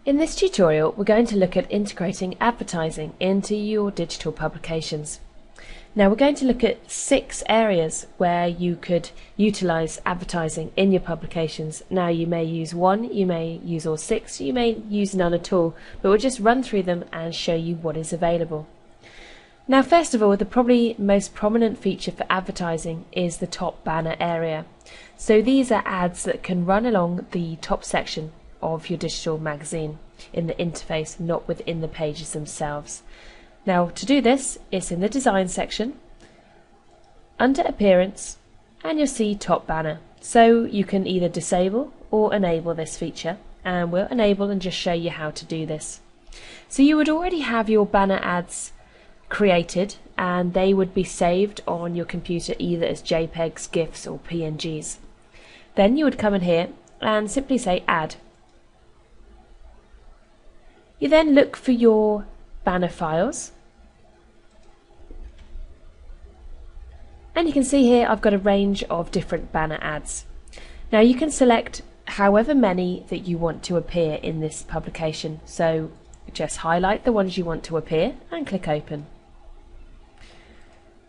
In this tutorial, we're going to look at integrating advertising into your digital publications. Now we're going to look at 6 areas where you could utilize advertising in your publications. Now you may use one, you may use all 6, you may use none at all, but we'll just run through them and show you what is available. Now first of all, the probably most prominent feature for advertising is the top banner area. So these are ads that can run along the top section of your digital magazine in the interface, not within the pages themselves. Now to do this, it's in the design section, under appearance, and you'll see top banner. So you can either disable or enable this feature, and we'll enable and just show you how to do this. So you would already have your banner ads created, and they would be saved on your computer either as JPEGs, GIFs or PNGs. Then you would come in here and simply say add. You then look for your banner files, and you can see here I've got a range of different banner ads. Now you can select however many that you want to appear in this publication, so just highlight the ones you want to appear and click open.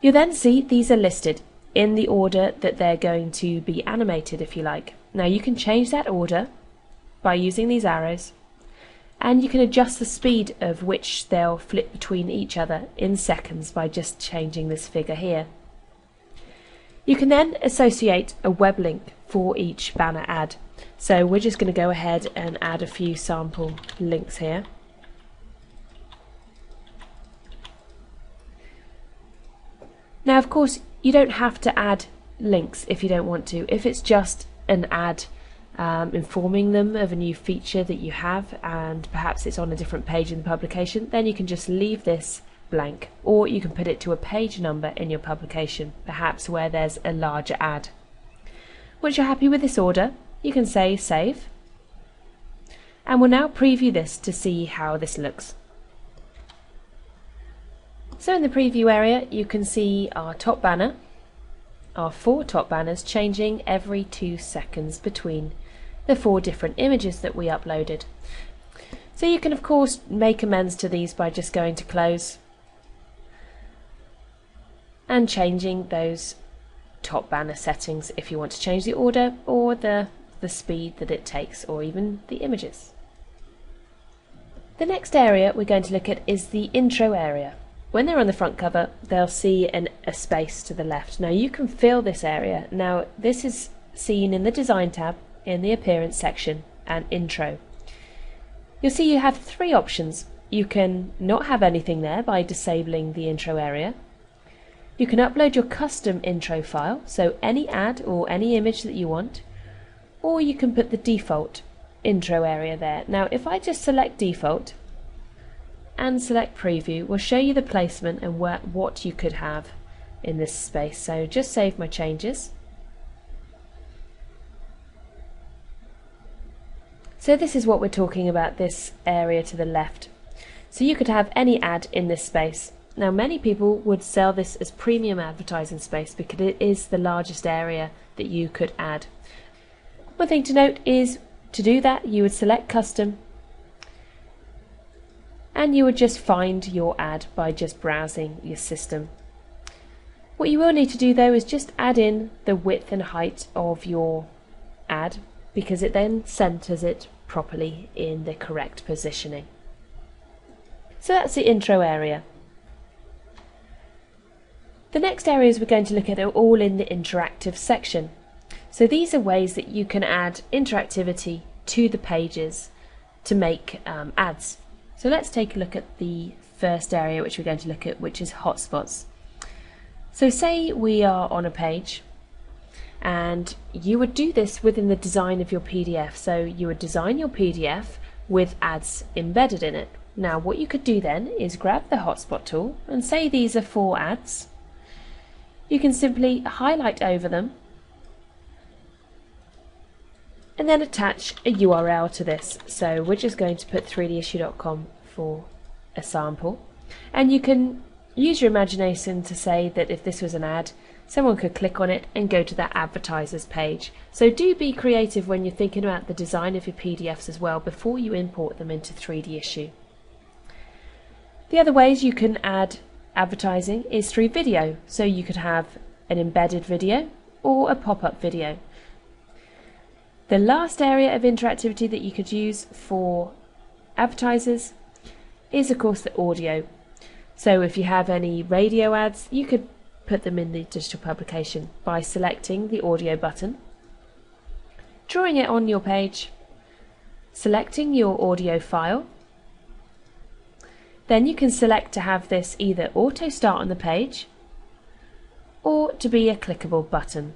You then see these are listed in the order that they're going to be animated, if you like. Now you can change that order by using these arrows, and you can adjust the speed of which they'll flip between each other in seconds by just changing this figure here. You can then associate a web link for each banner ad. So we're just going to go ahead and add a few sample links here. Now of course you don't have to add links if you don't want to. If it's just an ad informing them of a new feature that you have, and perhaps it's on a different page in the publication, then you can just leave this blank, or you can put it to a page number in your publication, perhaps where there's a larger ad. Once you're happy with this order, you can say save, and we'll now preview this to see how this looks. So in the preview area you can see our top banner, our 4 top banners changing every 2 seconds between the 4 different images that we uploaded. So you can of course make amends to these by just going to close and changing those top banner settings if you want to change the order or the speed that it takes, or even the images. The next area we're going to look at is the intro area. When they're on the front cover, they'll see a space to the left. Now you can fill this area. Now this is seen in the design tab, in the appearance section, and intro. You'll see you have 3 options. You can not have anything there by disabling the intro area. You can upload your custom intro file, so any ad or any image that you want, or you can put the default intro area there. Now if I just select default and select preview, we'll show you the placement and what you could have in this space. So just save my changes. So this is what we're talking about, this area to the left. So you could have any ad in this space. Now many people would sell this as premium advertising space because it is the largest area that you could add. One thing to note is, to do that you would select custom, and you would just find your ad by just browsing your system. What you will need to do though is just add in the width and height of your ad, because it then centers it properly in the correct positioning. So that's the intro area. The next areas we're going to look at are all in the interactive section. So these are ways that you can add interactivity to the pages to make ads. So let's take a look at the first area which we're going to look at, which is hotspots. So say we are on a page, and you would do this within the design of your PDF. So you would design your PDF with ads embedded in it. Now what you could do then is grab the hotspot tool, and say these are 4 ads. You can simply highlight over them and then attach a URL to this. So we're just going to put 3dsissue.com for a sample, and you can use your imagination to say that if this was an ad, someone could click on it and go to that advertisers page. So do be creative when you're thinking about the design of your PDFs as well before you import them into 3D Issue. The other ways you can add advertising is through video. So you could have an embedded video or a pop-up video. The last area of interactivity that you could use for advertisers is of course the audio. So if you have any radio ads, you could put them in the digital publication by selecting the audio button, drawing it on your page, selecting your audio file. Then you can select to have this either auto start on the page or to be a clickable button.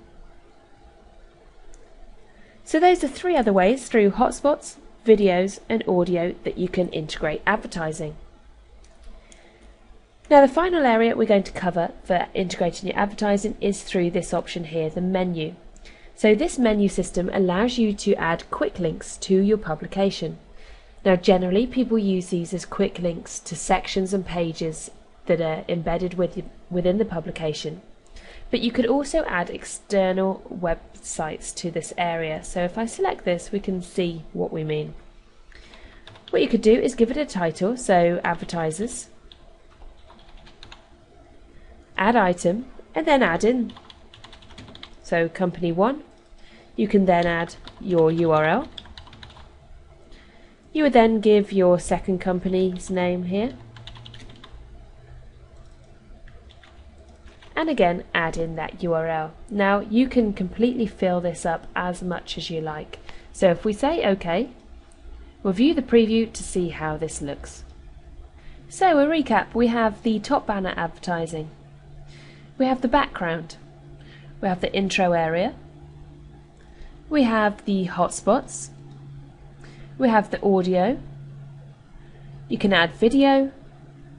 So those are 3 other ways through hotspots, videos and audio that you can integrate advertising. Now the final area we're going to cover for integrating your advertising is through this option here, the menu. So this menu system allows you to add quick links to your publication. Now generally people use these as quick links to sections and pages that are embedded within the publication. But you could also add external websites to this area. So if I select this, we can see what we mean. What you could do is give it a title, so advertisers, add item, and then add in. So company 1, you can then add your URL. You would then give your second company's name here. And again add in that URL. Now you can completely fill this up as much as you like. So if we say OK, we'll view the preview to see how this looks. So a recap, we have the top banner advertising, we have the background, we have the intro area, we have the hotspots, we have the audio, you can add video,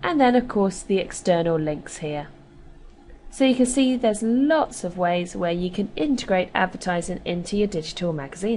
and then of course the external links here. So you can see there's lots of ways where you can integrate advertising into your digital magazine.